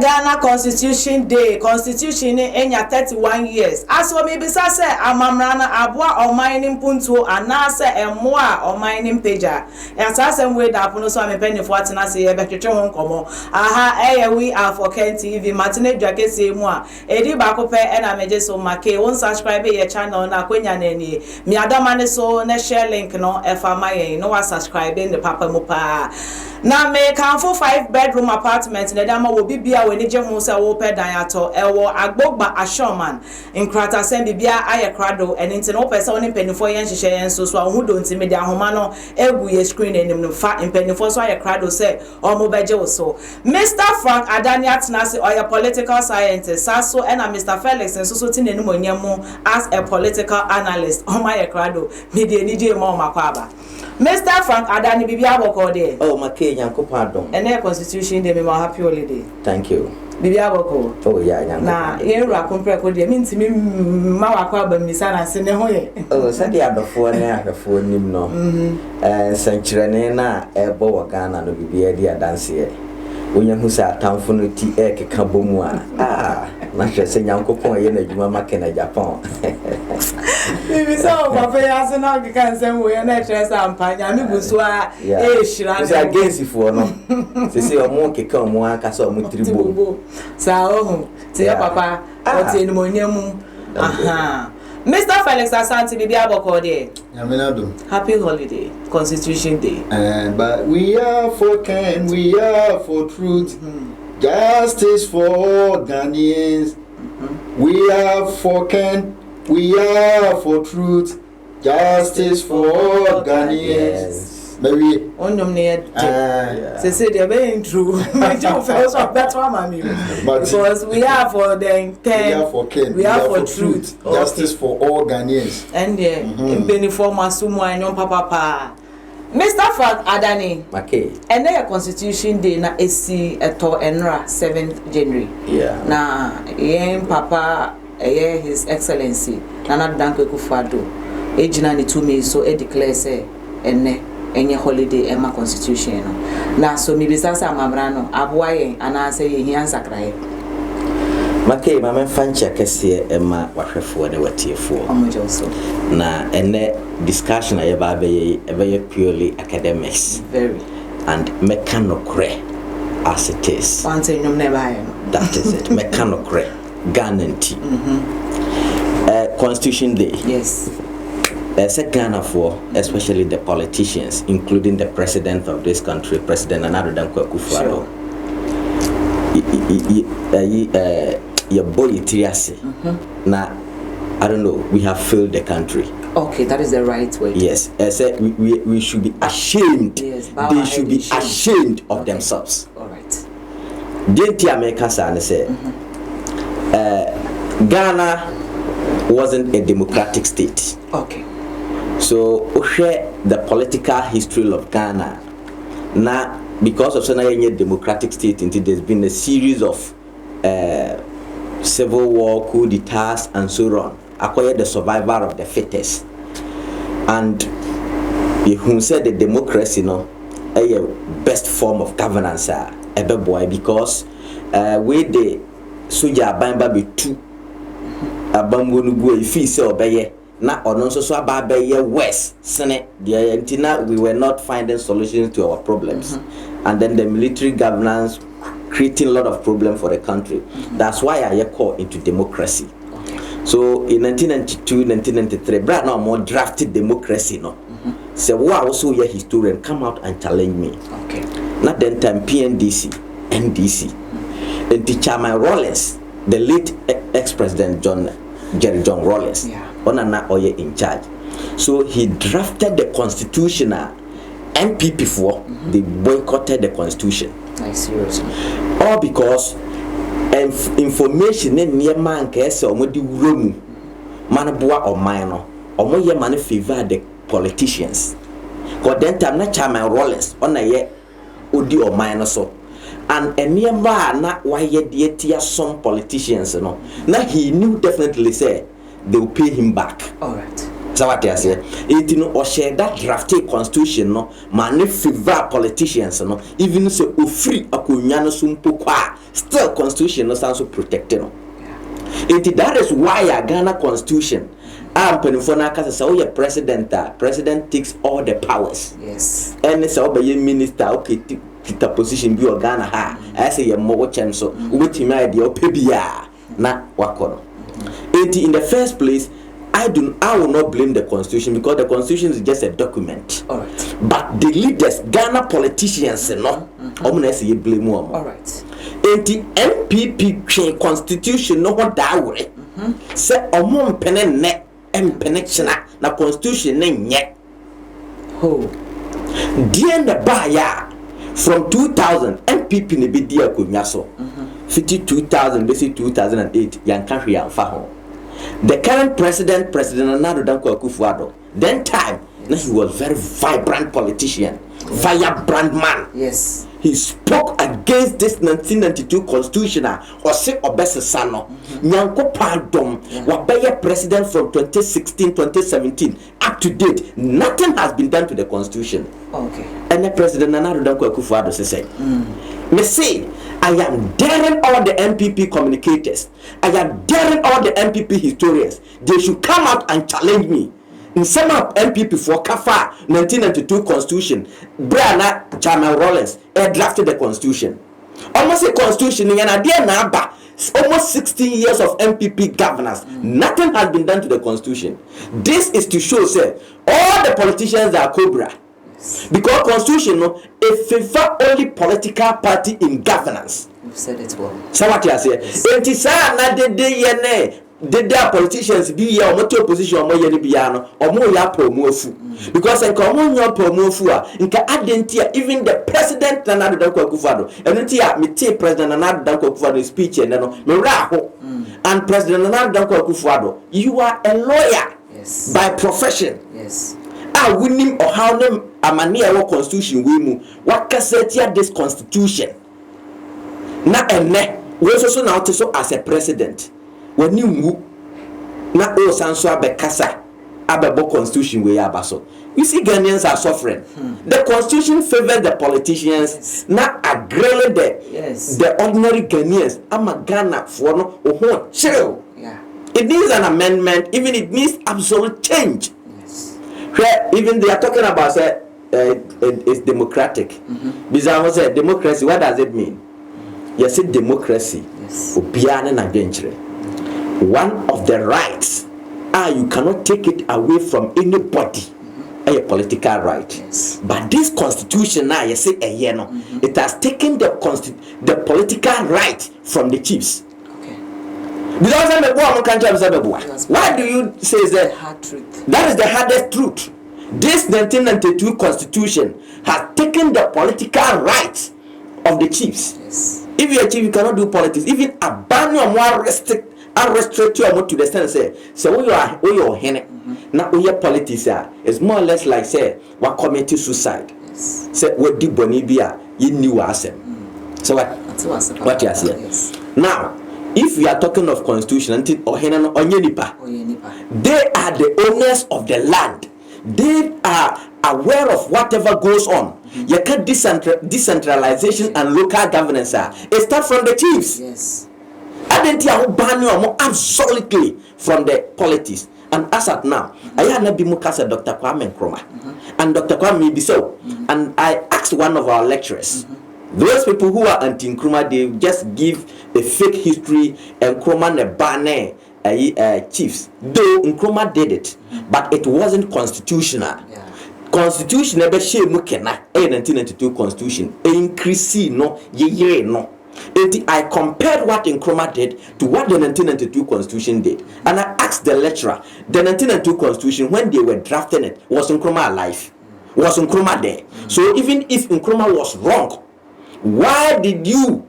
Ghana Constitution Day. Constitution enya 31 years. As for me bisa say amamrana aboa or mining punto anase emoa or mining pager. And asem we da pono so amepeni fo atena se ye betwetwe ho nkomo. Aha we are for Ken TV matine dwakese mu a edi ba ko pe e na meje so make won subscribe ye channel na kwenya na ni mi adama ne so na share link no e fa mayen no wa subscribe in the papa mu pa. Na me kan for 5-bedroom apartment na dama wo bibia we ni je ho se wo pe dan ato e wo agbogba ashoman nkrata sem bibia aye krado enti no pese woni penifo yen hihye yen so ahu do ntimi de ahoma no egu ye screen enim no fa penifo so aye krado se o mo beje wo so Mr. Frank Adani Atenase oya political scientist saso and Mr. Felix so tinenu monyemu as a political analyst o my krado me de ni je mo makwaba Mr. Frank Adani bibia boko de oh make nyanko pardon ene constitution de me ma happy holiday thank you bibia boko oh yeah nyanko na yenra kompre ko de me ntimi ma wakwa ba misa na se ne ho ye oh sadi adofo ne ahwefo nim no sanchirene na ebo wa Ghana no bibia di adanse ye onya hu sa atamfo no ti keka bomu a na hwese nyankopon ye na adwuma make na Agyapong bibi so papa ya se na keka nsem wo ye na tresa ampanya me buso a shira na against for no se se omo keka omo aka so omo tribo sa ohu te papa o te ni monyamu aha Mr. Felix Asante bibi aboko de Yaminado happy holiday Constitution Day but we are for Ken, we are for truth, justice for all Ghanaians. We are for Ken, we are for truth, justice for all Ghanaians. Maybe ondom ne say they be true my job first of that one mami because we are for the Ken, we are for Ken, we are for truth, justice for all Ghanaians. And impeni for masumu anyon papa Mr. Frank Adani okay and the Constitution Day na esi eto enra 7th January na yen papa his excellency Nana Dankwa Akufo-Addo ejina ni 2 May so e declare say enne enye holiday ema constitution no na so mi bisasa amamra no aboa yen ana say ye hian sakraye make mama fancha kese ema wahwefo ne watiefo omojoso na ene discussion ayeba be purely academics very and mechanocre as it is one thing you never hear that is it mechanocre guarantee Constitution Day yes Ghana for especially the politicians, including the president of this country, President Dankwa Akufo-Addo. Your boy triase. Now, I don't know. We have failed the country. Okay, that is the right way. Yes, I said we should be ashamed. Yes, they should be ashamed of themselves. All right. Didn't America say Ghana wasn't a democratic state. Okay. So, share the political history of Ghana. Now, because of a democratic state, there's been a series of civil war, coup d'etats, and so on. Acquired the survivor of the fittest. And who said the democracy, a best form of governance, because we the Suja Bamba be two Abambunugu, if he say obey. Na ono so ababeye west sene the antina we were not finding solutions to our problems and then the military governance creating a lot of problems for the country. That's why I call into democracy. So in 1992 1993 brad now more drafted democracy no so who also a historian come out and challenge me. Okay, not then time PNDC NDC and the chairman Rawlings, the late ex-president Jerry John Rawlings, Onana Oye in charge. So he drafted the constitutional MPP for they boycotted the constitution. I seriously. All because information in near man case or modi room manabua or minor or more man favor the politicians. Because then time na chairman Rawlings on a year odi or minor so. And a nearby not why yet some politicians, Now he knew definitely say they will pay him back. All right. So what I say, it or share that drafted constitution no, man favor politicians no, even so free a kunyano sumpo kwa, still constitution no sounds so protected no. That is why a Ghana constitution. I'm penifona kasa say oh president takes all the powers. Yes. And say obey minister okay kita position bi o Ghana ha. I say ye mo chem so wetimi idea o pebia na wakono. In the first place I will not blame the constitution because the constitution is just a document. All right. But the leaders, Ghana politicians, no, say blame them. All right. And the MPP constitution no what that way. Say omon penen ne empenechna na constitution ne nye. Oh. Dien the baya from 2000 MPP ne be dia ko nyaso. 52,000 basic 2008 yanka hwe amfa ho. The current president Nana Danko Akufo-Addo, then time, he was very vibrant politician, firebrand man. Yes. He spoke against this 1992 constitution or say obese sano. Nyanko pardon, wabaya president from 2016, 2017 up to date. Nothing has been done to the constitution. Okay. And the president Nana Danko Akufo-Addo say, me say, I am daring all the MPP communicators. I am daring all the MPP historians. They should come out and challenge me. In some of MPP for Kafa 1992 constitution, Brianna Jamal Rollins drafted the constitution. Almost a constitution in almost 16 years of MPP governance. Nothing has been done to the constitution. This is to show, say, all the politicians are Cobra. Because constitution no it favor only political party in governance. You've said it well. So what you say? Enti sa na de politicians be here omo to opposition omo ye ni bia no omo ya promofu. Because enka omo nya promofu a nka adentia even the president Nana Danko Akufo-Addo entia me te president Nana Danko Akufo-Addo speech and no me ra ho. And president Nana Danko Akufo-Addo, you are a lawyer. Yes. By profession. Yes. Winning or how them amani our constitution we mu what cassette this constitution na ene we so now so as a president when you mu na o sanso abekasa abebo constitution we abaso you see Ghanaians are suffering. The constitution favors the politicians na agree the ordinary Ghanaians ama Ghana for no oh chill. Yeah. It needs an amendment, even it needs absolute change. Even they are talking about it's democratic. Because say democracy, what does it mean? You say democracy. Yes. One of the rights, you cannot take it away from anybody. A political right. Yes. But this constitution now, you say it has taken the political right from the chiefs. Why do you say that? Hard truth. That is the hardest truth. This 1992 constitution has taken the political rights of the chiefs. Yes. If you're a chief, you cannot do politics. Even abandon more restrict you to the extent say we are hen. Now we are politics it's more or less like say what committee suicide. Yes. Say what do Bonibia you knew asem. So what you say? Yes. Now if we are talking of constitution until Ohenano Onyenipa, they are the owners of the land. They are aware of whatever goes on. You can't decentralization and local governance. It starts from the chiefs. Yes. Absolutely from the politics. And as at now, I had not been Mukasa Dr. Kwame Nkrumah. And Dr. Kwame be so. And I asked one of our lecturers. Those people who are anti-Nkrumah, they just give a fake history and Nkrumah and Bane chiefs. Though Nkrumah did it, but it wasn't constitutional. Yeah. Constitution never share mukena 1992 constitution. Increase no ye no. I compared what Nkrumah did to what the 1992 constitution did. And I asked the lecturer, the 1992 constitution, when they were drafting it, was Nkrumah alive? Was Nkrumah there? So even if Nkrumah was wrong, why did you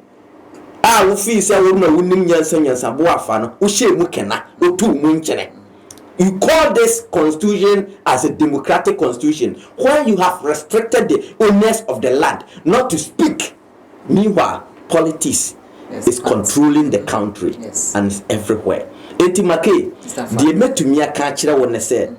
you call this constitution as a democratic constitution when you have restricted the owners of the land not to speak? Meanwhile, politics is controlling the country and is everywhere. Etimake, the met to me a catcher when I said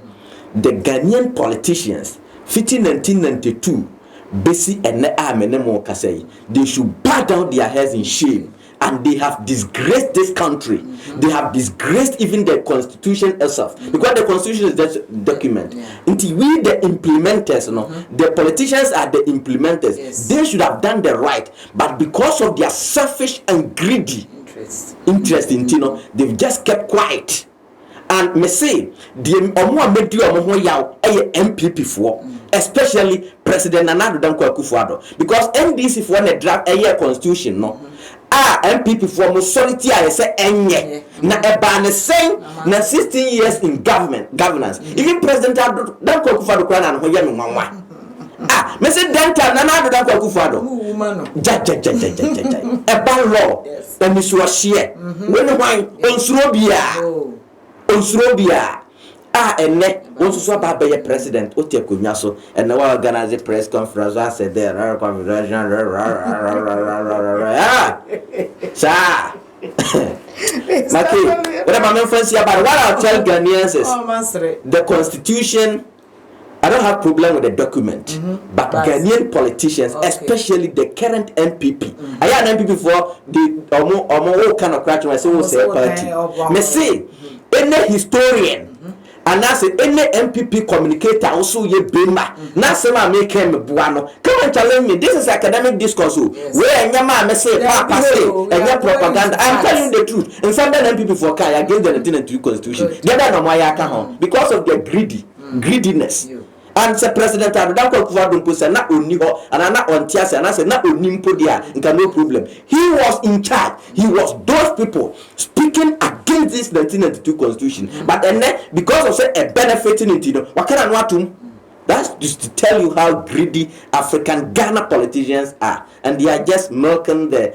the Ghanaian politicians 1992 basi ene amenemo kasei, they should bow down their heads in shame. And they have disgraced this country. They have disgraced even the constitution itself. Because the constitution is just a document. Until we the implementers, the politicians are the implementers. Yes. They should have done the right. But because of their selfish and greedy interest in they've just kept quiet. And me say, the MPP for, especially President Nana Danko Akufo-Addo, because NDC for the draft a constitution, MPP for majority I say enye na eba ne sen na 16 years in governance. Even President Danko Akufo-Addo kwa na ho ye me nwanwa. Me say Danko Nana Danko Akufo-Addo. Ja eba law and so share. When why onsuro bia ene won so ba be president o te konwa so ene wa organize press conference I said there sa Maki whatever my friends here but what I'll tell Ghanaians is the constitution. I don't have problem with the document, but Ghanaian politicians, especially the current MPP, I had MPP for the omo kind of crash. I say we say party. Me say any historian. And I say any MPP communicator also ye bema. Na say ma make him buano. Come and challenge me. This is academic discourse. Where nyama me say papa say and propaganda. I'm telling you the truth. And some MPP for kai against the 1992 constitution. The other no why can because of their greediness. And say President Danko Akufo-Addo say na oni ho and na ontiase and say na oni mpo dia nka no problem. He was in charge. He was those people speaking against this 1992 constitution. But then because of say a benefiting it, what can I know? That's just to tell you how greedy African Ghana politicians are, and they are just milking the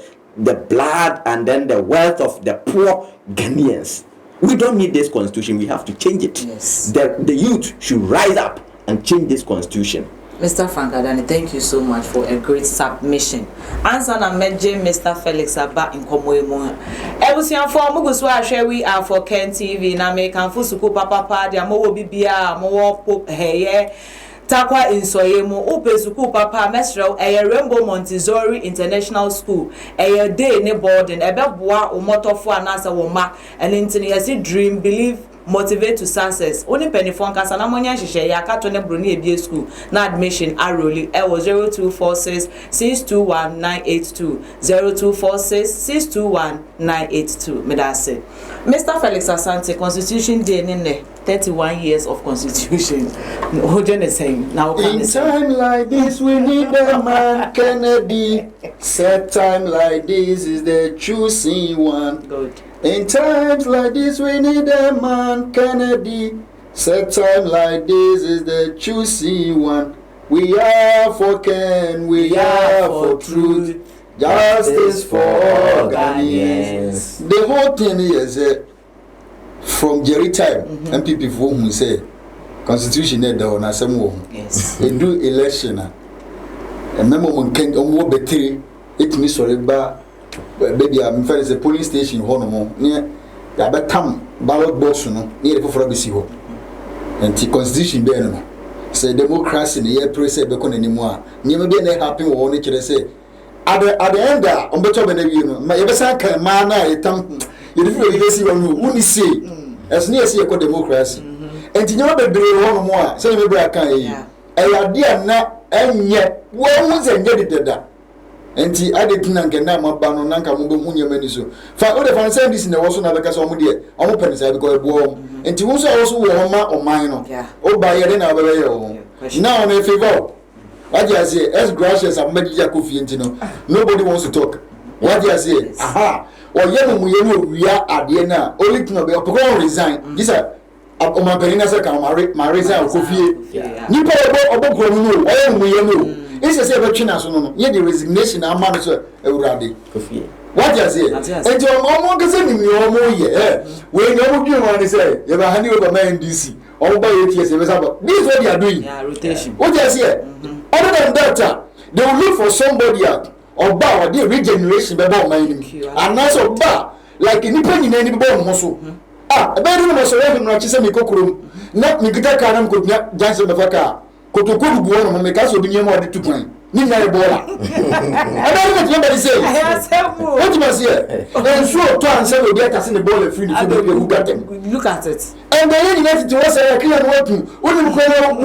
blood and then the wealth of the poor Ghanaians. We don't need this constitution. We have to change it. Yes. The youth should rise up and change this constitution. Mr. Frank Adani, thank you so much for a great submission. Answer na meje Mr. Felix Aba in Komoemo. Ebusian for mugusu ahwe we are for Ken TV na me kan fusuku papa dia mo wo bibia mo wo pop heye takwa insoyemu upe suku papa mesrel Rainbow Montessori International School day ne boarding ebeboa omotofo anasa wo ma elintini yesi dream believe motivate to success. Only penny phone kasa na monya hihye ya kato ne broni ebie school na admission aroli 0246 621982 0246 621982. Medase Mr. Felix Asante, Constitution Day nene 31 years of Constitution. Hojen is saying now. In time like this, we need a man Kennedy. Set time like this is the choosing one. Good. In times like this, we need a man Kennedy. Set time like this is the choosing one. We are for Ken, we are for truth, justice for all Ghanaians. The whole thing is from Jerry time, MPP for whom say Constitution down as some yes. They do election. And member on Ken on betray it me sorry ba baby I'm first a polling station honomo near the betam ballot box no near the for BC ho. And the Constitution be no. Say democracy in the year press be kon anymore. Nyema be na happen wo no kire say at the end on beto be na wi no. Ma yebesa kan ma na etam you feel you see one who say as near see a democracy and you know be one more say me bra kan yi e ya dia na enye wo hu ze nge deda enti ade tinan ke na ma ba no nanka mo be hu nyema ni so fa o de fan say this na wo so na be ka so mo de o mo pen say because bo enti wo so wo so wo ma o man no o ba ye na be ye o now me favor what you say as gracious am medija kofi enti no nobody wants to talk what you say aha or yenu mu yenu wia ade na only thing be opko resign this o ma perina say kan ma resign kofi nipa obo kro mu no o yenu mu yenu ise say be twina so no ye the resignation ama no so ewurade kofi what you say enti o mo ke say ni o mo ye we ni o mo dwi mo ni say ye ba hani over my NDC o ba ye tie say be say this is what they are doing rotation what you say other than that they will look for somebody else Oba or the regeneration be born my and now so ba like nipa nyina ni be born so Ebe no so we no chise me kokurom na me gita ka na me konya janse me faka kotoko buo no me ka so bi nyema ode tukwan ni na e bola ebe no me say what you must hear and so to answer we get as in the ball free the football who got them look at it and the united to was a clear what to woni ko no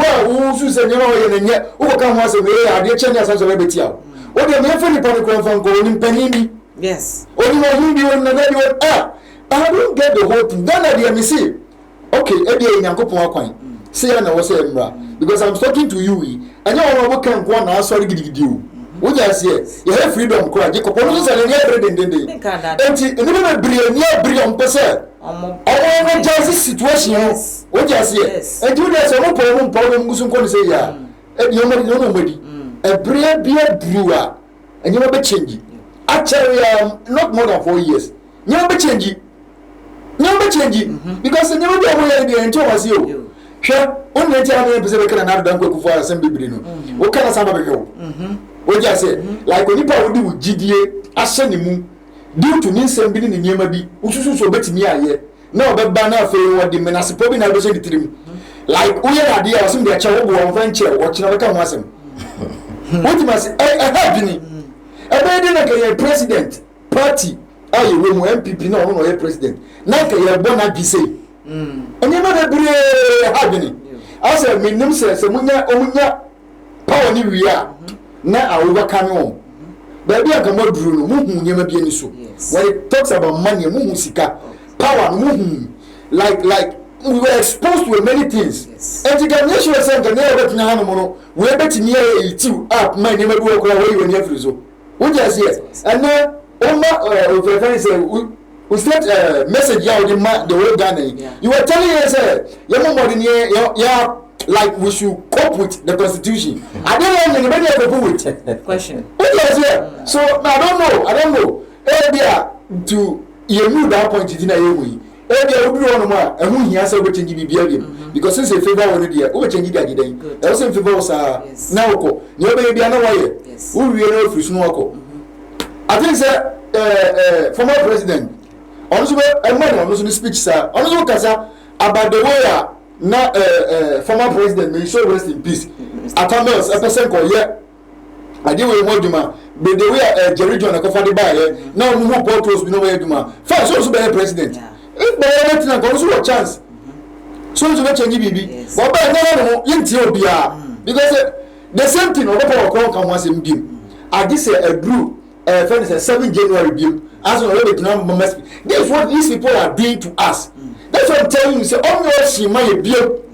wa su se nyema we na nye wo ka ho ase we ade chenya so we beti awo o de me fa ni pa ko fan ko ni panini yes oni mo hindi won na dey won I don't get the whole thing. Then I me see. Okay, every Yankopon akwan. Say na wo say mra because I'm talking to you. And you want to can go na sorry gidi o. Wo just say you have freedom kura. Je ko ponu say na every day. Enti eni be bri on pese. Omo na just situation o. Wo just say. Enti wo dey say mo problem ngusun ko ni say ya. E yo no madi. E bri a. And you be change. Actually not more than 4 years. You be change. Never change because never be aware the ento was you. Sure, only time we be can na dan kwaku for assembly bi no. O kana samba be ho. O just say like when people would do gidie ahye ne mu due to nsem bi ne nyema bi ususu so betimi aye na obeba na afa wo de menasipo bi na be so ditrim like uye na de asem de acha wo bo won fan che wo kina be ka ho asem. What must help ni ebe de na ke president party aye we mu MPP na ono no president na ka ye bona bi say enya ma da bire habini asa minim se munya power ni wia na awoba kan on ba bia ka moduru no muhu nyema bi ani so when it talks about money muhu sika power muhu like we were exposed to many things and the nation was saying na ebe tina hanu no we ebe ni e tiu up my nyema bi okura we we ni afrizo wo just here and now we sent a message out the whole Ghana. You were telling us, like we should cope with the constitution. I don't know anybody ever cope with. Question. So I don't know. To you that point in a and who he has over changing BBM because since a favor already, over changing that day. Also in favor now. No baby, I know why. Who we know if you I think former president also a man on the speech sir also kasa about the way na former president may show rest in peace Atamels a person called yeah I did we want duma but the way Jerry John a coffee buy now who portals we know where duma first also be president if by everything also a chance so to change BB but by no yinti obia because the same thing over power come once in game I this a brew friend is 7 January bill as well this is what these people are doing to us. That's what I'm telling you. Say all your shima bill.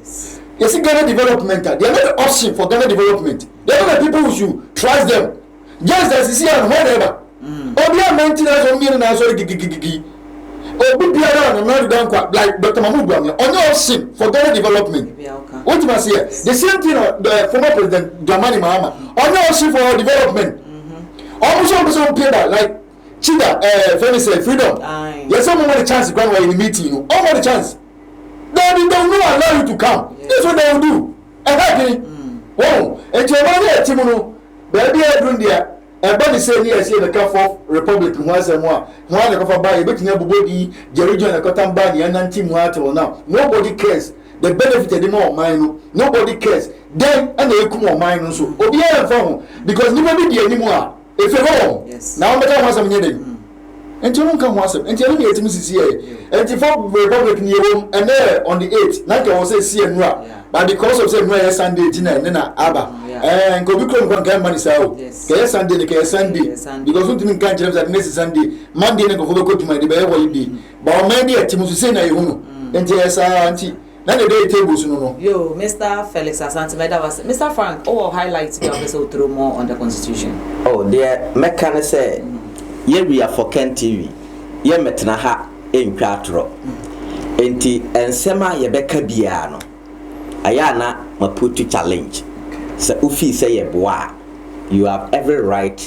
You see Ghana development, they are not the option for Ghana development. They are not the people who should trust them. Just as you see and whatever. Obia maintenance on me and sorry gigi. Obi biara na not down like Dr. Mahmoud Bamia. On your option for Ghana development. What you must hear. The same thing the former president Dramani Mahama. On your option for development. Almost paper like Chida, freedom. Yes, someone want a chance to go in the meeting. All want a chance. They don't allow you to come. That's what they will do. Wow. And to a Timono, baby, I don't there. Everybody say yes, the cup of Republican once and more. One of a buy, but never body, Jerry John, a cotton body, and anti water now. Nobody cares. The benefit of the more mine. Nobody cares. Then, and they come on mine also. Obia phone because nobody be anymore. If you go, now I'm better once I'm getting. And you don't come once, and tell me at MCCA. And if I'm Republican, and there on the 8th, like I was saying, see and rap. But because of saying Sunday dinner, and then Abba, and go become one kind money. So, Sunday, because we didn't catch that next Sunday, Monday, and go to my debate. What you did, but maybe at Timothy say, and yes, auntie. Now the day tables, no. Yo, Mr. Felix Asante, that was Mr. Frank. Oh, highlights the episode through more on the Constitution. Oh, dear, Mekane say, ye we are for Ken TV. Ye metna ha in Quatro. Enti ensema ye beka biano. Ayana maputu challenge. Se ufi say ye boa. You have every right.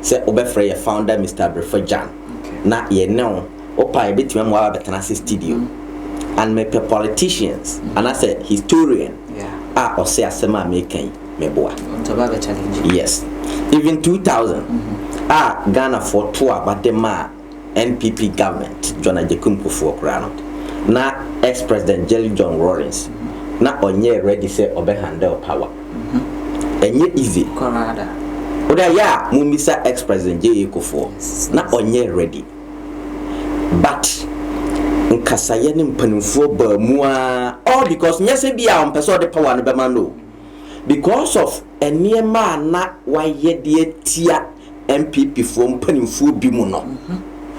Se obefre ye founder Mr. Brefajan. Na ye no. Opa ye bitu mwa betanasi studio. And me politicians and I said historian or say asema making me boa challenge. Yes, even 2000 Ghana for 2 but the NPP government John Agyapong for Grano na ex-president Jelly John Rawlings na onye ready say obe handle power enye easy Corrada oda ya mumisa ex-president J. Kufuor na onye ready but nkasaye ne mpanimfo ba mu all because nyese bia ompese ode power no be man no because of eniema na waye de tia MPP fo mpanimfo bi mu no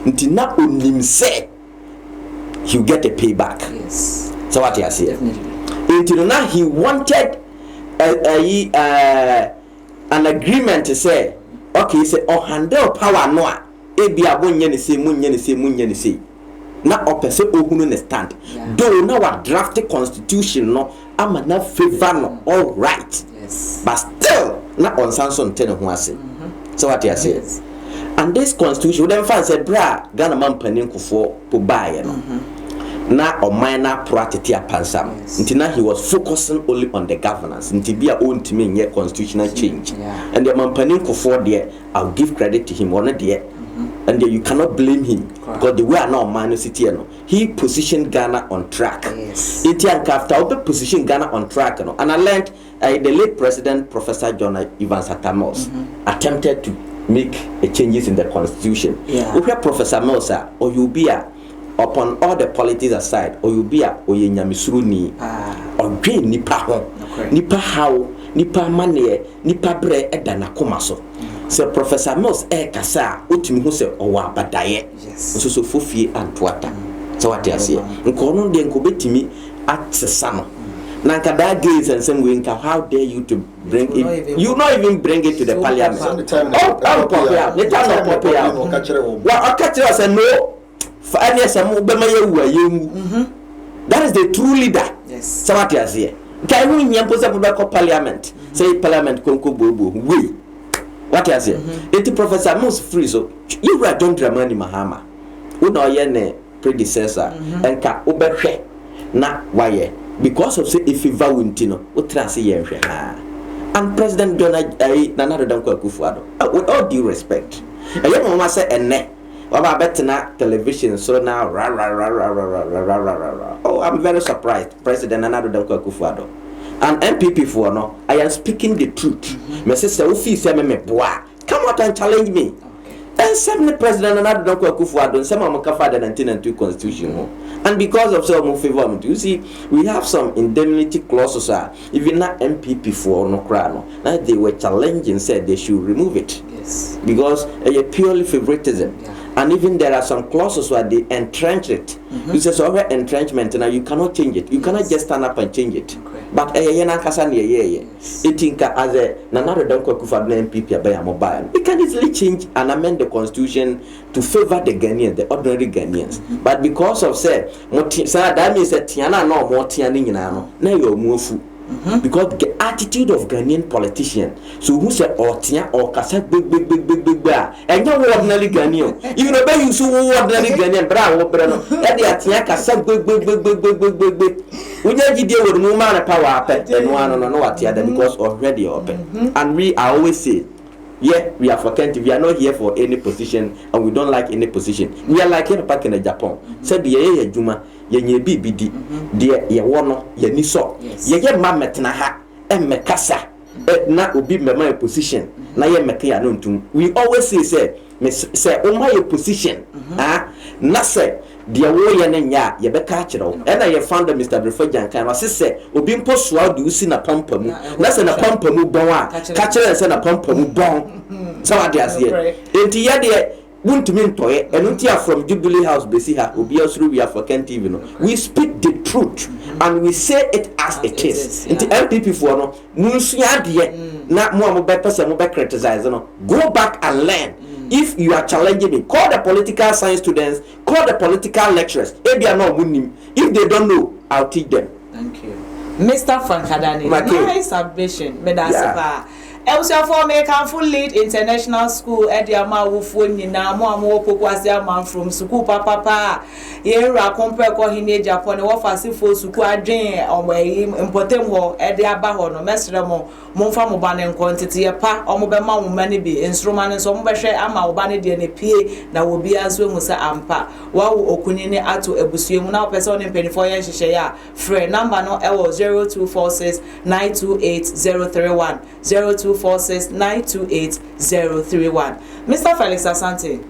nti na onim say he'll get a payback. Yes. So what you say? Definitely. Until now he wanted an agreement to say, okay, say oh handle power no ebi abonye ne say munye ne say na opese ohunu ne stand. Though now what draft constitution no ama na favor no all right. Yes. But still na on Samson ten ho ase. So what you say? Yes. And this constitution then fan said bra Ghana man panin Kufuor po bae no na o minor practice apansam until now he was focusing only on the governance until be own to me constitutional change and the man panin Kufuor there I'll give credit to him on there and there you cannot blame him because the way are now man city no he positioned Ghana on track it after open position Ghana on track no and I learned the late president Professor John Evans Atamos attempted to make a changes in the constitution. If you Professor Melsa or you be upon all the politics aside or you be or ye nyamisruni or gain nipa ho nipa how nipa mane nipa bre edana komaso. So Professor Mills kasa otimi ho se owa abadaye so fofie antwata. So what you say? Nkono de nkobetimi atsesa no. Nanka that gays and some way, how dare you to bring it? You not even bring it to the parliament. That is the true leader. Yes. So what you say? Can we parliament? Say parliament konko bobo. We. What you say? It Professor Most free so you were John Dramani Mahama. Uno yene predecessor and ka obehwe na waye. Because of say if you vawuntino utra say yenhwe ha and President Donald Nana Danko Akufo-Addo with all due respect ayo mama say enne waba betena television so now oh I'm very surprised President Nana Danko Akufo-Addo and MPP for no I am speaking the truth me say ofi say me boa come out and challenge me and send President Nana Danko Akufo-Addo say mama ka fa the 1992 constitution and because of some favor, you see, we have some indemnity clauses. Even not MPP for no crown. Now they were challenging, said they should remove it. Yes. Because a purely favoritism. And even there are some clauses where they entrench it. You say so entrenchment now you cannot change it. You cannot just stand up and change it. But it as a Nana Danko Akufo-Addo MPP by mobile. We can easily change and amend the constitution to favor the Ghanaians, the ordinary Ghanaians. But because of say that means that Tiana no more Tiani no now you're mufu. Because the attitude of Ghanaian politicians, so who say Tia or Kasa big and you ordinary Ghanaian. You know, you so ordinary Ghanaian, bravo, bravo, and the Tia Kasa big. We need to deal with woman power and one on what because already open. And we always say, yeah, we are for Kent. We are not here for any position, and we don't like any position. We are like here back in Agyapong. Said the Juma. Ye BBD, dear ye wono, ye niso, ye mammet na ha, mekasa, na ubi me my position, na ye mekia nuntum. We always say, oh my position, na say, dear warrior nenya, ye be catchero, and I found Mr. Brefajan can say, ubi poswa do you see na pampamu, na se na pampamu bon, catcher and send a pampamu bon. So I just here. Enti ye won't mean toy and until from Jubilee House Besiha will be also we are for Kent TV. We speak the truth and we say it as it is. Into MPP for no Munsia dear not more person more criticize no. Go back and learn. If you are challenging me, call the political science students, call the political lecturers. If they are not winning, if they don't know, I'll teach them. Thank you. Mr. Frankadani, nice submission. for me can full lead international school Ediama Wufuni na mo pokwasi from school papa yera compare ko hine Agyapong ne wo fase fo suku adwen importem ho Ediaba ho no mesre mo momfa mo ba ne nkontete ye pa omo be ma mo mane bi instrument so mo be hwe ama wo ba ne de ne pie na wo bia so mu sa ampa wa wo okunni ne ato ebusuemu na person ne mpenifo ye hyehyɛ ya frɛ number no ewo 0246928031 0246928031. Mr. Felix Asante,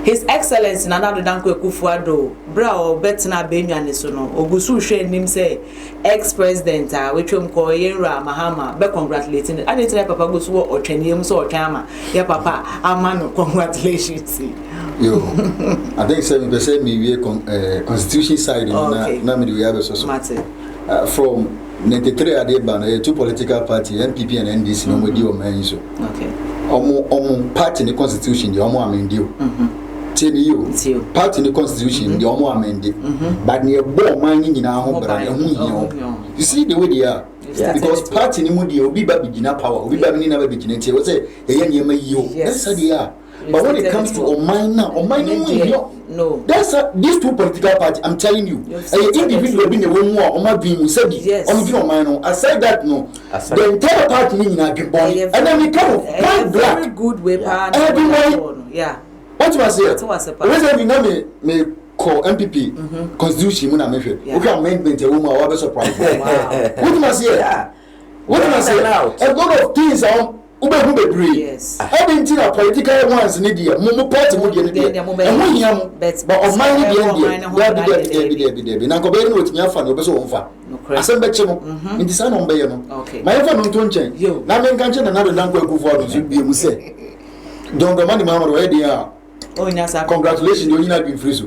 His Excellency Nana Danko Ekufuado, bra betna benwane so no ogusu hwe nim say ex-president which call Yenra Mahama be congratulating. I didn't papa go so otweniem so otwama. Ya papa amano congratulations. Yo, I think 7% me constitution side na me we have so from 93 Adeban, two political party, NPP and NDC, no deal man so. Okay. Omo party in the constitution, the omo amendio. Tell you, party in the constitution, the omo amendi. But near bo mining in our home, you see the way they are. Because party in the mudi, obi ba begina power, obi ba ni never begin. Say, what's it? That's how they are. But when it comes to Omine now, no. That's these two political parties. I'm telling you, individual being a woman or my being said, yes. Aside that, no, the entire party in Agyapong, and then we come very good way. Yeah. What was it? What we know me call MPP constitution when I measure. Okay, amendment a woman or surprise. What must say? What must say? A lot of things are. Yes. I didn't see a political ones in India. Mumu party would get it. And we have but of mine, the Nanko Bain with Yafan, or so far. I sent back to in the sun on Bayano. Okay. My phone don't change. You, Naman Kanchan, another Nanko Kufu, should be, we say. Don't the money, Mamma, where they are. Oh, yes, congratulations, you're not being free.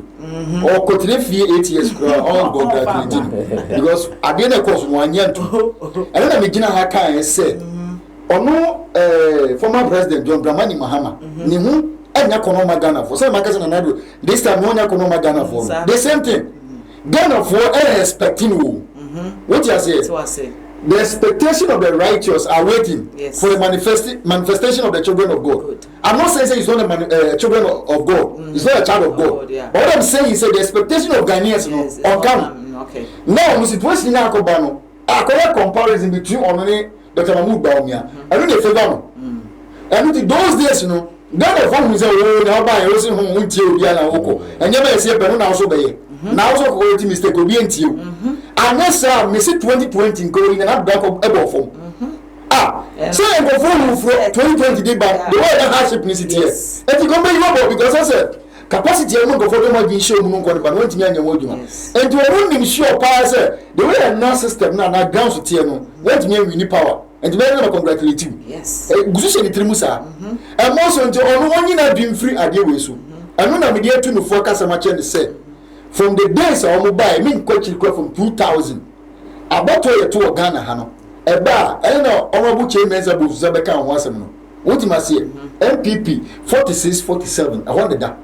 Or continue 8 years, all congratulating. Because I didn't course 1 year. And then I begin a hacker and said, Ono former president John Dramani Mahama ni hu enya kono Ghana for say makasa na nado this time no nya kono Ghana for the same thing Ghana for expecting who what you say the expectation of the righteous are waiting for the manifestation of the children of God. Good. I'm not saying he's not a children of God. He's not a child of God. But what I'm saying is the expectation of Ghanaians on Ghana. Okay. Now the situation na akobano akoya comparison between only Dr. Mahmoud Baumia. I don't know if you know. And those days, you know, Ghana phone is a road, now by a racing home with you, Diana Oko. And you may say, but now so by now so quality mistake will be into you. And yes, sir, Miss 2020 going and up back of able phone. So I go phone for 2020 day back. The way that hardship is here. And you come back because I said, capacity I'm going for them being shown no one but want to and to a room sure pass the way a nurse system now grounds to Tiano want me we need power and to very congratulate you. Yes. Gusu Trimusa. And also until on one year been free at the so. And when I'm here to focus a much and say from the days I will buy mean coaching from 2000 about to Ghana Hano. A bar I know honorable chairman's above Zabeka and Wasam. What you must say MPP 46-47. I wanted that.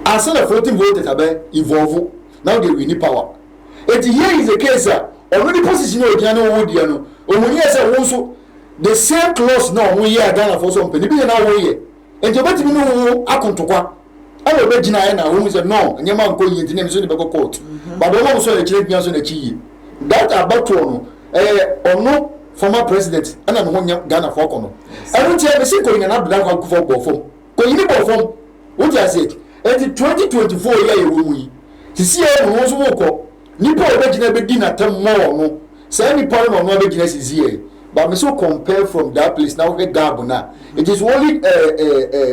As a floating voted evolve now they win power. And here is the case already position of Diano Wodiano. Or when yes, also the same clause now we are Ghana for some penny now we and you better know I come to qua. I will bet Gina who said no, and your man going into the name of the court. But also a change on the key. That about to or no former president and I'm one Ghana for Kono. I don't tell the second and up for form. Going in form. What I said. And 2024 year we see how we walk. Nipo original be dinner tem more no. Say any part of no business is here. But me so compare from that place now we Gabona. It is only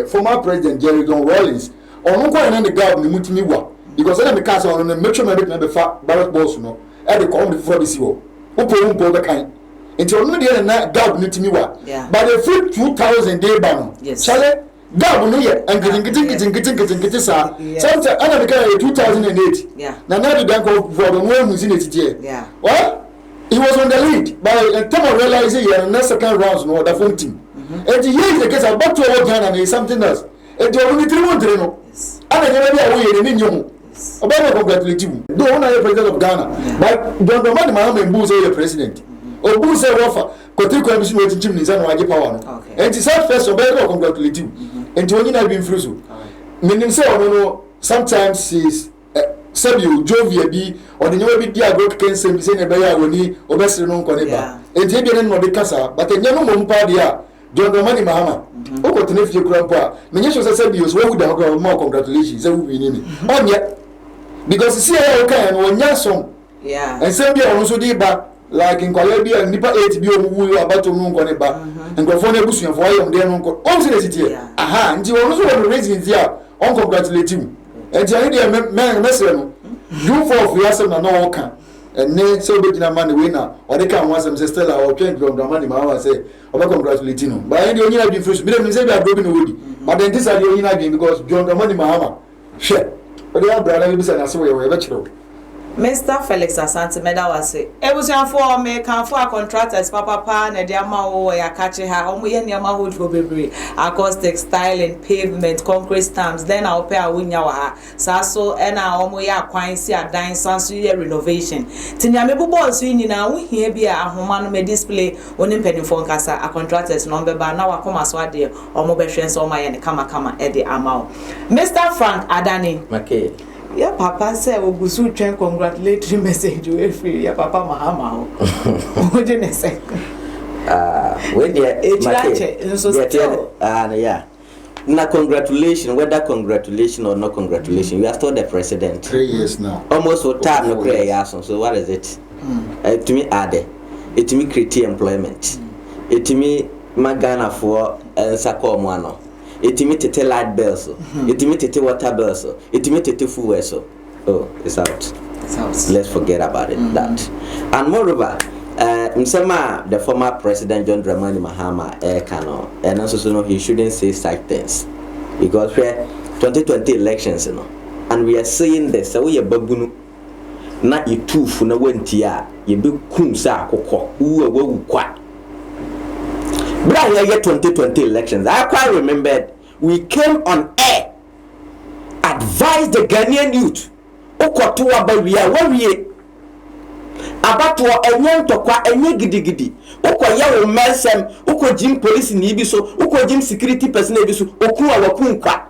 former president Jerry Don Rawlings. Ono kwa na the Gab ni mutimi wa. Because na me ka say ono na make sure me be fa ballot boss no. E dey come before this year. Upo be kan. Until ono dey na Gab ni timi wa. But the full 2000 day ban. Yes. Chale Gab no ye and getting sa. Sometimes ana be kan 2008. Yeah. Na the Danko for the one who's in it here. Yeah. Well, he was on the lead by the time of realizing he had the second rounds no the phone team. And here is the case about to work Ghana and something else. And you only 3 months no. And never be away in you. About congratulate you. Don't want to be president of Ghana. But don't mind my own boo say the president. obu say rofa kotri kwa bisu wetin chim ni say no Agyapong no enti say first obey congratulate you enti onyi na bi mfiri so menim say ono no sometimes is sabi o jovia bi or the nyewe bi dia go kensem bi say na be ya woni obesere no nkone ba enti bi ne no be kasa but enye no mo mpa dia John Dramani Mahama o ko tene fie kura mpa menye so say sabi o so wu da ho more congratulations say wu ni onye because see ya o kan no onya som and say bi o so di ba like in kwale bi nipa 8 bi o wu abato no nkone ba nkofo na ebusuafo ayom de no nko o se sitie aha nti o so wo raising dia on congratulate you enti ani de me mesere no you for yourself na no kan ene so be gina man we na o de kan wasem say Stella o twen John Dramani Mahama say o be congratulate no but ani de onyina bi fresh bi dem say bi adrobi no wodi but then this are the onyina bi because John Dramani Mahama share o de abra na bi say na so we be chiro Mr. Felix Asante Meda was say ebusuafo me kan for contractors papa na dia ma wo ya kache ha omo ye niam hold for bebre acoustic styling pavement concrete stamps then I'll pay awunya wa ha so na omo ya kwan si adan sanso ye renovation tinya me bubo so nyina wo hia bi a ahoma no me display oni mpanimfo nkasa a contractors no be ba na wa koma so ade omo be hwen so omo ye ne kama e de amao Mr. Frank Adani okay. Yeah, Papa said we go so train congratulatory message we free. Yeah, Papa Mahama. What did you say? When yeah. Na congratulations, whether congratulations or no congratulations, you are still the president. 3 years now. Almost for time no prayer. So what is it? To me, add it to me create employment. It to me magana for sako mwano. Itimi tete light bells, itimi tete water bells, itimi tete fuel so. Oh, it's out. It's out. Let's forget about it. That. And moreover, Msema, the former president John Dramani Mahama, Kano, and also so he shouldn't say such things because we're 2020 elections, and we are saying this. So we are babunu. Na itufu na wentia, yebi kumsa koko, uwe kwa. But here 2020 elections, I quite remembered we came on air, advised the Ghanaian youth, Okotua Baria, Warrior, Abatua, and Yantokwa, and Yagidi, Okoya, Melsem, Oko Jim Police in Ibiso, Oko Jim Security Person Ibiso, Okua Wakunka.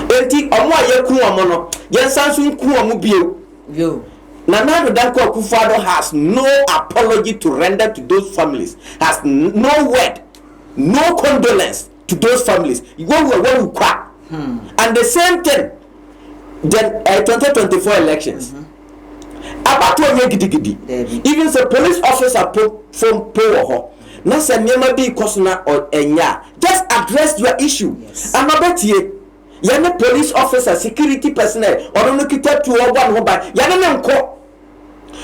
Enti, Omo Yakua Mono, Yansansun Kua Mubio. Nana Danko Akufo-Addo has no apology to render to those families, has no word, no condolence to those families. And the same thing, the 2024 elections. About even the police officer from Power, Nasa Nema be Kosuna or Enya, just address your issue. I'm about here. Yana police officer, security personnel, or no kita to one by Yana Nko.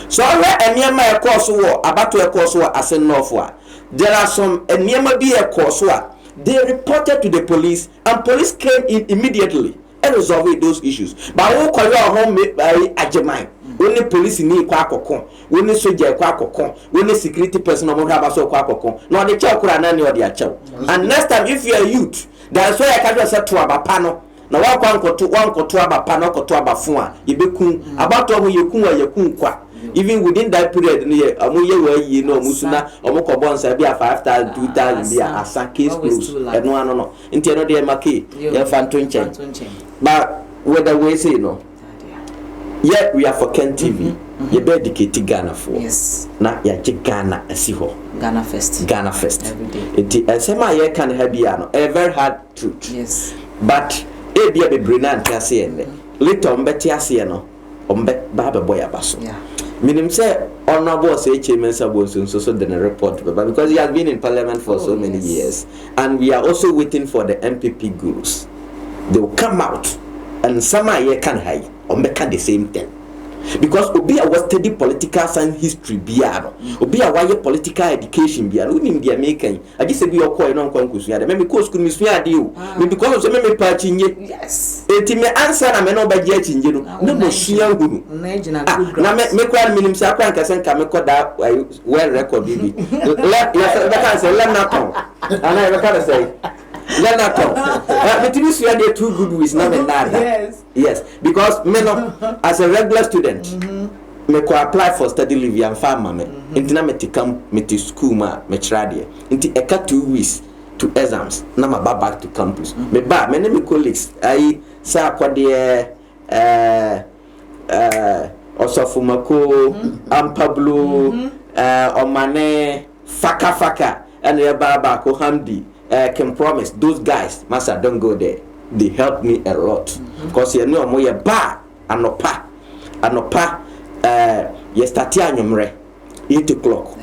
So where Enyama course war about to a course war as a Northwa. There are some Enyama be a course war. They reported to the police and police came in immediately and resolved those issues. But who call your home by Agyapong? Only police in Kwakokon, only soldier Kwakokon, only security personnel Mohabaso Kwakokon. No, the child Kuranani or the child. And next time if you are youth, that's why I can't just say to Abapano. Na one koto abapano koto abafua yebekun abato ho yekun kwa even within that period near amoye we no musuna omokobo nsa bia 5,000 2,000 bia asa case close eno ano no nti no de make ya fanto nchen but whether we say no yet we are for Ken TV you be dedicate Ghana for yes na ya je Ghana asiho Ghana first every day it sema ye can have no a very hard truth yes but e bia be brina ntase ene later ombeti ase no ombe baba boy abaso minim say honorable say chairman sabo so the report because he has been in parliament for so many years and we are also waiting for the MPP gurus. They will come out and some year can high ombe can the same thing because obi a was study political science history biano obi a why political education biano unim dia making I just say be your coin on konkusu ya me ko school mi so ade o me because of me pa chinye yes eti me answer na me no ba je chinye no na mo sua hunu na me kwa minim sa kwa nkasen ka me koda well record bibi let can say let na come and I can say let that come. But this year they too good with not another. Yes, because me no as a regular student, me ko apply for study leave yan farmer me nti na me to school ma me trade nti eka 2 weeks to exams na ma back to campus me ne me colleagues ai sa akode osofumako ampablo omane faka and ba ko hamdi can promise those guys master don't go there. They helped me a lot because you know mo ba anopa you start anyumre 8 o'clock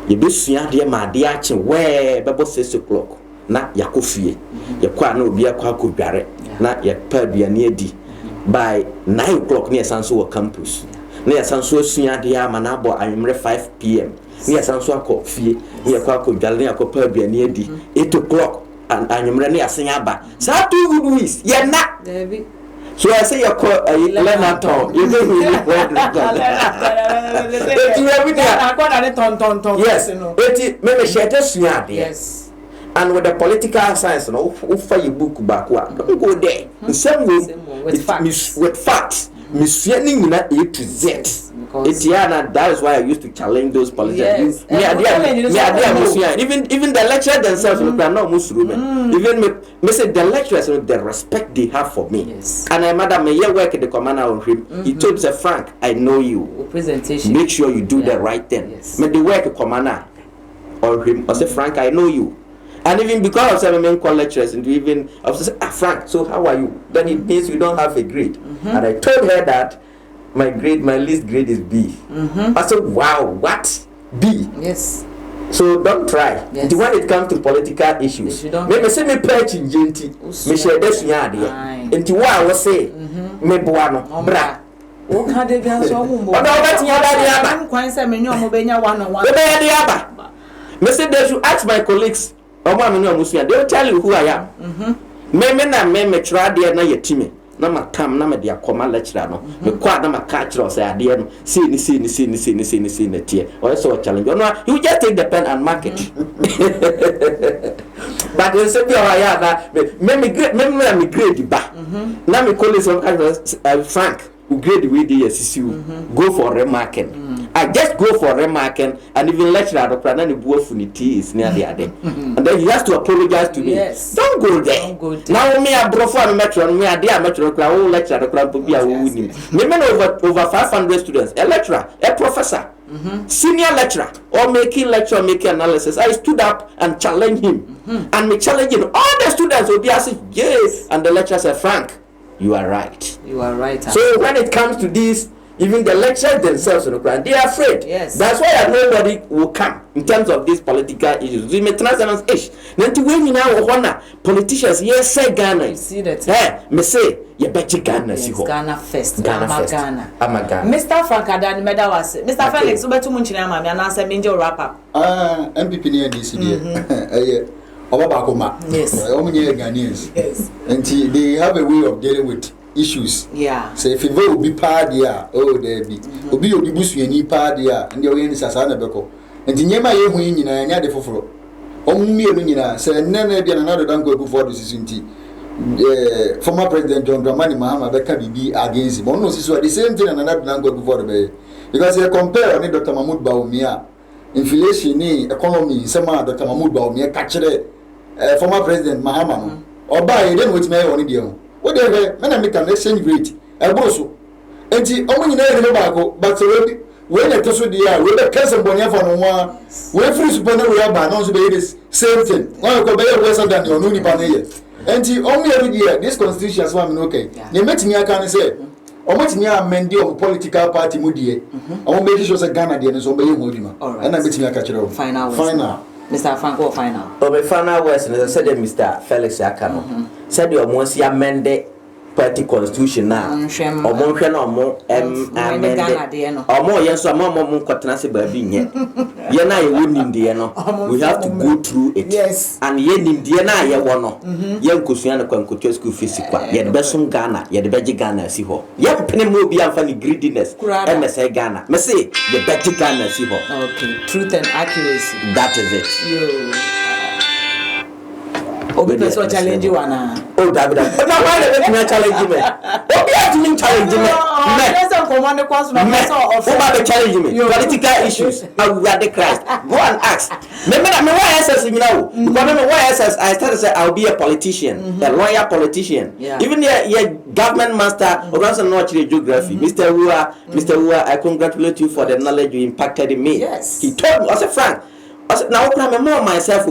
you be sua de ma de ache we bebo 6 o'clock na yakofie ye kwa na obi akwa kodware na ye pa aduane adi by 9 o'clock na sanso wo campus na sanso sua de ama na abo anyumre 5 pm na sanso akofie ye kwa kodware na akwa pa aduane adi 8 o'clock and anyumre na yasen aba sa 2 good weeks ye na so I say you call Lenaton. You don't really want to yes. Maybe share this yes. And with the political science, no, offer your book back. Don't go there. The same way with facts. Misleading A to Z. Etiana, that is why I used to challenge those politicians. Even the lecturers themselves, even me say the lecturers, the respect they have for me. Yes. And I madam, me work at the commander on him. He told me, Frank, I know you. Presentation. Make sure you do the right thing. Yes. Me the work at commander on him. I say, Frank, I know you. And even because of some main call lecturers, and even I was say, Frank, so how are you? Then it means you don't have a grade. And I told her that my least grade is B. I said, wow, what? B? Yes. So don't try. Yes. When it comes to political issues, maybe say me perch in Jinti, me share this yard. Into what I was say, me buano, bra. What can they be so? Me say they should ask my colleagues. They will tell you who I am. Me try there na yetime. Na makam na me dia koma lecturer no. Me kwa na makach ro say ade no. See ni tie. Or so challenge. No, you just take the pen and mark it. But they say I that me grade ba. Na me colleagues Frank who grade with the SCU go for remarking. I just go for remarking and even lecturer the plan and the funity is near the other. And then he has to apologize to me. Yes. Don't go there. Now me a bro for metro me a dear metro whole lecturer the plan to be a winning. Me over 500 students, a lecturer, a professor, senior lecturer, or making lecture, making analysis. I stood up and challenged him. And me challenging all the students will be asking, yes. And the lecturer said, Frank, you are right. You are right. So when it comes to this, even the lecturers themselves, they are afraid. Yes. That's why nobody will come in terms of these political issues. We may translate ish. Then to when you now honor politicians, yes, say Ghana. You see that? Hey, me say you bet you Ghana. Yes, Ghana first. Ghana first. Ghana. I'm a Ghana. Mr. Frank Adani Medawase. Mr. Felix, you better mention him. I'm answer Minjo wrap up. MPP near this year. Yes. Ghanaians. Yes. And they have a way of dealing with issues. Yeah. So if you will be pardia, oh there be. Obi obi busu any pardia, and the way is asana beko. And the nyema ye hu nyina nya de foforo. Omumienu nyina say nene bia na do dan go for the season former president John Dramani Mahama beka bibi against him. No siso the same thing and another dan go for the because you compare on Dr. Mahmoud Bawumia inflation ni economy sama Dr. Mahmoud Bawumia ka kire former president Mahama no. Oba ye dem wetin me on dey ho. What they have, men make an exchange rate. I go so. And see, only in the bago, but when I toss the air, we the cousin Bonia for no one. We free supernal we have announced this same thing. One of the West than your Nuni Panay. And see, only every year, this constitution is one okay. You met me, I can say, or much near Mendy of political party Moody. I won't make sure that Ghana and so be Modima. And I bet me a catch it final. Mr. Franco final. Oh, my final words, and as I said, Mr. Felix Akano said you almost amended party constitution now. Or more amended. Or more, yes, or more quatanasi baby yet. Yena, you wouldn't Indiana. We have to go through it. Yes. And yen Indiana, ye one. Young Kusiana Quancotia school physical. Yet Besson Ghana, yet the Beji Ghana, see ho. Young Penny will be funny greediness. And I say Ghana. Me say the Beji Ghana, see ho. Okay. Truth and accuracy. That is it. Obi person challenge you ana. Oh, David. But now why they make me challenge me? Obi have to coming challenging me. Who challenge me? Political issues. I will the Christ. Go and ask. Remember why SS you know? Why SS I started to say I'll be a politician, a lawyer politician. Even your government master or also not geography. Mr. Wua, I congratulate you for the knowledge you impacted in me. Yes. He told me, I said, Frank, now I'm more myself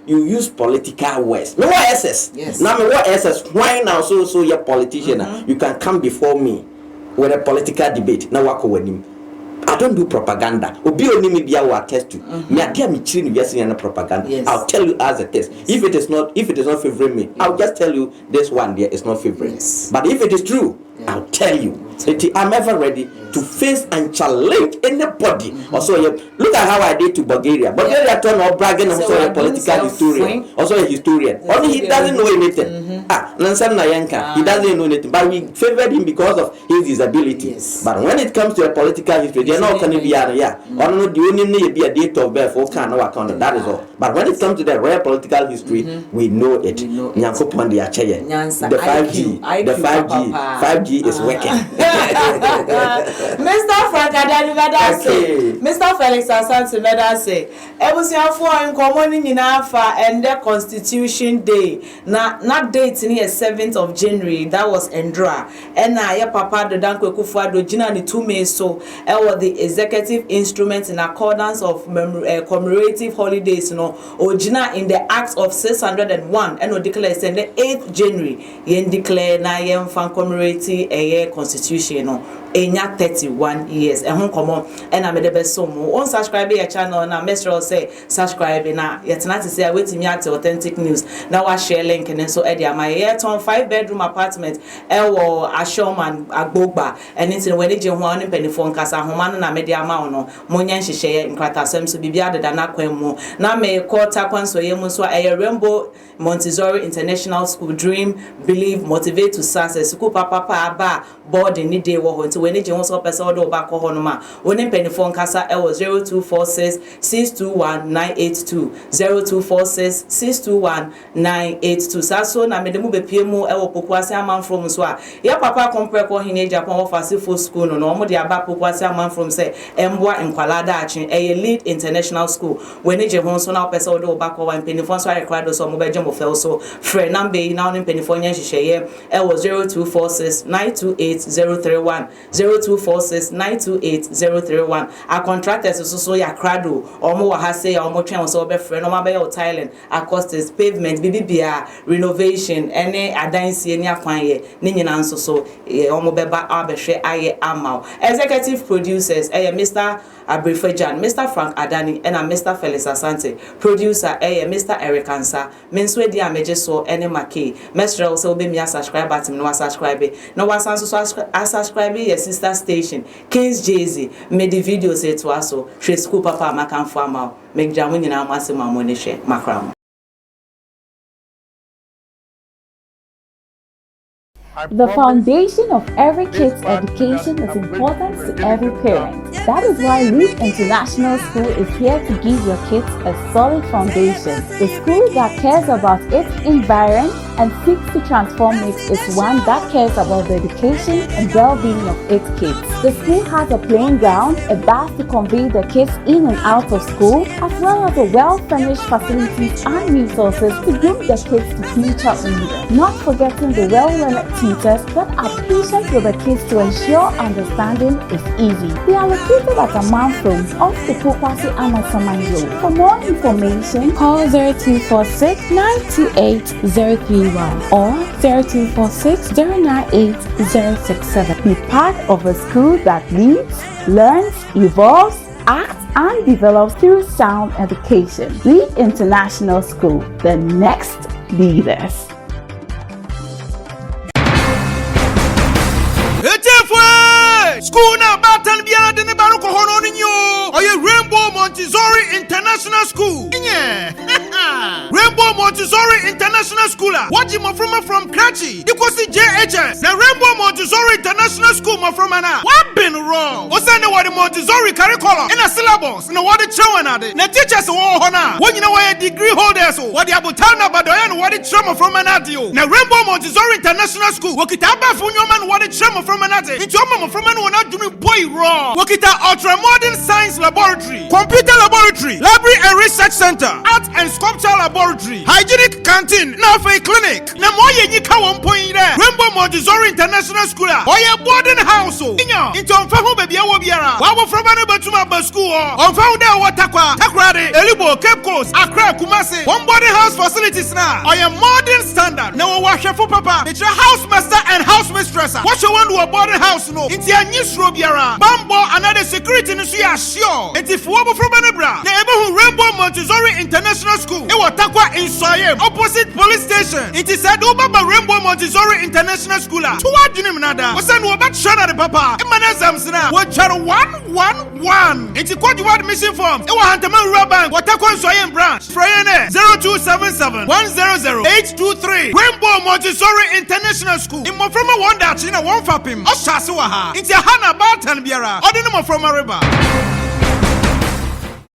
you use political words. Me what SS? Yes. Now me what SS? Why now so you're a politician? You can come before me with a political debate. Now walk with him. I don't do propaganda. Obi oni me bia will attest to. Me adia me chiri me biasa na propaganda. Yes. I'll tell you as a test. Yes. If it is not favoring me, I'll just tell you this one there is not favoring. Yes. But if it is true, I'll tell you. I'm ever ready to face and challenge anybody. Also, look at how I did to Bulgaria. Bulgaria turned out bragging also a political historian. Also a historian. Only he doesn't know anything. Nansan Nayanka, he doesn't know anything. But we favored him because of his disability. Yes. But when it comes to a political history, they're not going to be only the only need be a date of birth for can no account. That is all. But when it comes to the real political history, we know it. The 5G is working. Mr. Frank Adani Medase, Mr. Felix Asante Medase, ebusiafo nkomo ni nyina fa and the Constitution Day. Na date ni 7th of January. That was Endra. And na ya papa do Danko Kufuado gina ni 2 May so the executive instrument in accordance of commemorative holidays no original in the Act of 601 and no declare the 8th January yen declare na yen fan commemorative Constitution no enya 31 years ehun komo ena me de beso mu on subscribe your channel na mesro say subscribe na yetena te say wetimi at authentic news na wa share link ne so e dia my ton 5-bedroom apartment ewo Ashoman Agbogba anything when je ho on penifo nkasa homa na me dia ma no monya nhihye nkrata asem so bibia deda na kwan mu na me quarter kwan so ye mu so Rainbow Montessori International School Dream Believe Motivate to Success school papa aba board ni day wo ho nti when je ho so person do ba ko ho no ma woni penifo nkasa e was 0246 621 982 0246 621 982 saso na me de mu be pie mu e wo pokuase amam from so a ya papa compare ko hin Agyapong wo fase for school no no mo de aba pokuase amam from say emboa enkwala da achen e lead international school when je ho so na person do ba ko wan penifo so require do so mo be je mo fel so friend number na woni penifo nya hihye e was 0246 928 031 0246 928 031 a contractors so ya crado omo wa ha say omo twen so be friend omo be your Thailand acoustics pavement bibia renovation ene adansi eni akwan ye ni nyina nso so omo beba abehwe aye amal executive producers Mr. Abrifejan, Mr. Frank Adani and Mr. Felix Asante producer Mr. Eric Ansa menswe dia meje so ene make mestre also be me subscribe button no subscribe no wasan so subscribe your sister station Kings Jay-Z made the videos to aso she school papa makanfo amal make jamu nyina amase mamone hwe makram. The foundation of every kid's education is important to every parent. That is why Lead International School is here to give your kids a solid foundation. The school that cares about its environment and seeks to transform it is one that cares about the education and well-being of its kids. The school has a playing ground, a bus to convey the kids in and out of school, as well as a well-furnished facilities and resources to groom the kids to future leaders. Not forgetting the well-learned teachers that are patient with the kids to ensure understanding is easy. They are located at a milestone off the Pokwasi Amasaman Road. For more information, call 0246 928 031 or 0246 098 067. Be part of a school that leads, learns, evolves, acts, and develops through sound education. Lead International School, the next leaders. School now battle beyond the Baruko Hono. Or your Rainbow Montessori International School. Yeah. Rainbow Montessori International School. What you from Kratchi? Because the JHS. The Rainbow Montessori International School from Anna. What been wrong? What's the what the Montessori curriculum in a syllabus? No what the children are the teachers who honor. When you know why degree holders what the Abutana Badoyan what the trauma from Anadio. The Rainbow Montessori International School. Wakitaba Funyoman what the trauma from Anate. It's your mama from An not doing boy wrong. Wakita Ultra Modern Science Laboratory, Computer Laboratory, Library and Research Center, Art and Sculpture Laboratory, Hygienic Canteen, Nafe Clinic. Namoye Nika 1 point there. Rainbow Montessori International School. Oya boarding house. Inyo. Into Onfahu baby Awobiara. Wawo from Batuma Baschool. Onfahu there Watakwa. Takrade. Elibo, Cape Coast, Accra, Kumasi. One boarding house facilities now. Oya modern standard. Now wash for papa. It's a house master and house mistress. What you want to a boarding house no? It's a new Robiara. Bambo another security no see sure. It's if Wabo from Anabra. The Ebehu Rainbow Montessori International School. It was Takwa in Soyem, opposite police station. It is said Obaba Rainbow Montessori International School. To what you nada? Was send Wabat Shana the Papa. Emanazamsina. What channel 111. It's a quad mission form. It was Hantaman Raban. What Takwa Soyem branch. Frayane 0277 100 823. Rainbow Montessori International School. In Moframa Wanda China 1 Fapim. Oshasuaha. It's a Hana Bartan Biara. Ordinary from a river.